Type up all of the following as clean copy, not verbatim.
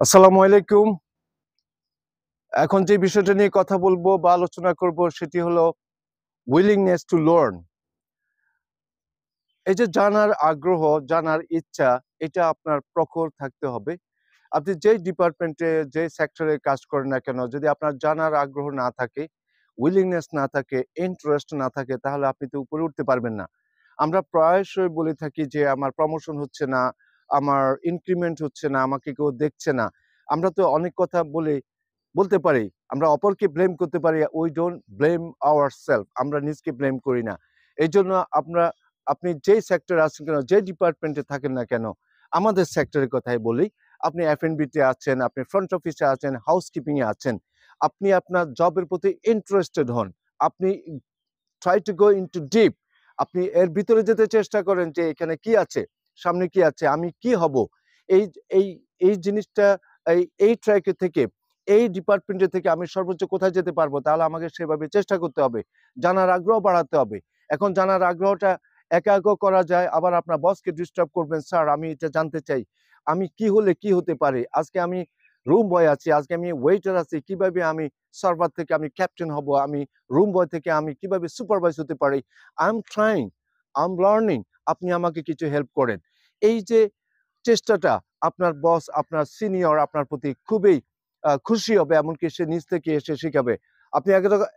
আসসালামু আলাইকুম। এখন যে বিষয়টা নিয়ে কথা বলবো বা আলোচনা করব সেটি হলো উইলিংনেস টু লার্ন। এই যে জানার আগ্রহ, জানার ইচ্ছা, এটা আপনার প্রখর থাকতে হবে। আপনি যেই ডিপার্টমেন্টে, যে সেক্টরে কাজ করেন না কেন, যদি আপনার জানার আগ্রহ না থাকে, উইলিংনেস না থাকে, ইন্টারেস্ট না থাকে, তাহলে আপনি তো উপরে উঠতে পারবেন না। আমরা প্রায়শই বলে থাকি যে আমার প্রমোশন হচ্ছে না, আমার ইনক্রিমেন্ট হচ্ছে না, আমাকে কেউ দেখছে না। আমরা তো অনেক কথা বলতে পারি, আমরা অপরকে ব্লেম করতে পারি। উই ডোন্ট ব্লেম আওয়ারসেলফ, আমরা নিজকে ব্লেম করি না। এই জন্য আপনি যেই সেক্টরে আছেন কেন, যে ডিপার্টমেন্টে থাকেন না কেন, আমাদের সেক্টরের কথাই বলি, আপনি এফ&বিতে আছেন, আপনি ফ্রন্ট অফিসে আছেন, হাউসকিপিং এ আছেন, আপনি আপনার জবের প্রতি ইন্টারেস্টেড হন, আপনি try to go into deep, আপনি এর ভিতরে যেতে চেষ্টা করেন যে এখানে কি আছে, সামনে কি আছে, আমি কি হব, এই এই এই জিনিসটা, এই ট্র্যাকে থেকে, এই ডিপার্টমেন্টে থেকে আমি সর্বোচ্চ কোথায় যেতে পারবো, তাহলে আমাকে সেভাবে চেষ্টা করতে হবে, জানার আগ্রহ বাড়াতে হবে। এখন জানার আগ্রহটা একা একা করা যায়, আবার আপনার বসকে ডিস্টার্ব করবেন, স্যার আমি এটা জানতে চাই, আমি কি হলে কি হতে পারে, আজকে আমি রুম বয় আছি, আজকে আমি ওয়েটার আছি, কিভাবে আমি সার্ভার থেকে আমি ক্যাপ্টেন হব, আমি রুম বয় থেকে আমি কিভাবে সুপারভাইজ হতে পারি, I am trying, I am learning, আপনি আমাকে কিছু হেল্প করেন। এই যে চেষ্টাটা, আপনার বস, আপনার সিনিয়র আপনার প্রতি খুবই খুশি হবে, এমনকি সে নিজ থেকে এসে শিখাবে। আপনি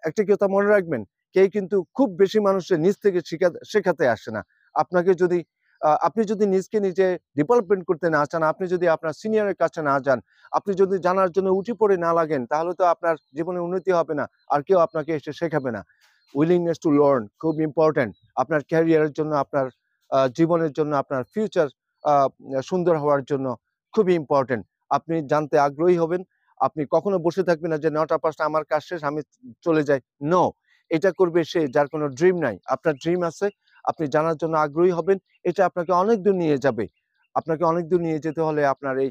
একটা কথা মনে রাখবেন, কে কিন্তু খুব বেশি মানুষের নিজ থেকে শেখাতে আসে না। আপনাকে যদি আপনি যদি নিজকে নিজে ডেভেলপমেন্ট করতে না চান, আপনি যদি আপনার সিনিয়রের কাছে না যান, আপনি যদি জানার জন্য উঠে পড়ে না লাগেন, তাহলে তো আপনার জীবনে উন্নতি হবে না, আর কেউ আপনাকে এসে শেখাবে না। উইলিংনেস টু লার্ন খুব ইম্পর্টেন্ট, আপনার ক্যারিয়ারের জন্য, আপনার জীবনের জন্য, আপনার ফিউচার সুন্দর হওয়ার জন্য খুবই ইম্পর্টেন্ট। আপনি জানতে আগ্রহী হবেন, আপনি কখনো বসে থাকবেন না যে ৯টা ৫টা আমার কাজ শেষ, আমি চলে যাই। নো, এটা করবে সে যার কোনো ড্রিম নাই। আপনার ড্রিম আছে, আপনি জানার জন্য আগ্রহী হবেন, এটা আপনাকে অনেক দূর নিয়ে যাবে। আপনাকে অনেক দূর নিয়ে যেতে হলে আপনার এই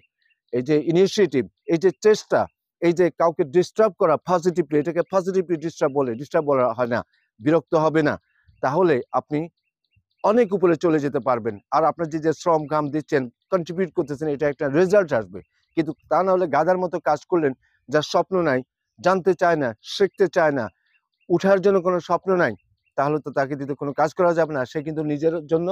এই যে ইনিশিয়েটিভ, এই যে চেষ্টা, এই যে কাউকে ডিস্টার্ব করা পজিটিভলি, এটাকে পজিটিভলি ডিস্টার্ব বলা হয় না, বিরক্ত হবে না, তাহলে আপনি অনেক উপরে চলে যেতে পারবেন। আর আপনার যে শ্রম ঘাম দিচ্ছেন, কন্ট্রিবিউট করতেছেন, এটা একটা রেজাল্ট আসবে। কিন্তু তা না হলে গাধার মতো কাজ করলেন, যার স্বপ্ন নাই, জানতে চায় না, শিখতে চায় না, উঠার জন্য কোনো স্বপ্ন নাই, তাহলে তো তাকে দিতে কোনো কাজ করা যাবে না। সে কিন্তু নিজের জন্য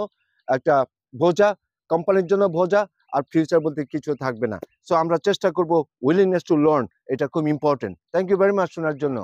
একটা বোঝা, কোম্পানির জন্য বোঝা, আর ফিউচার বলতে কিছু থাকবে না। সো আমরা চেষ্টা করব উইলিংনেস টু লার্ন, এটা খুব important. Thank you very much শোনার জন্য।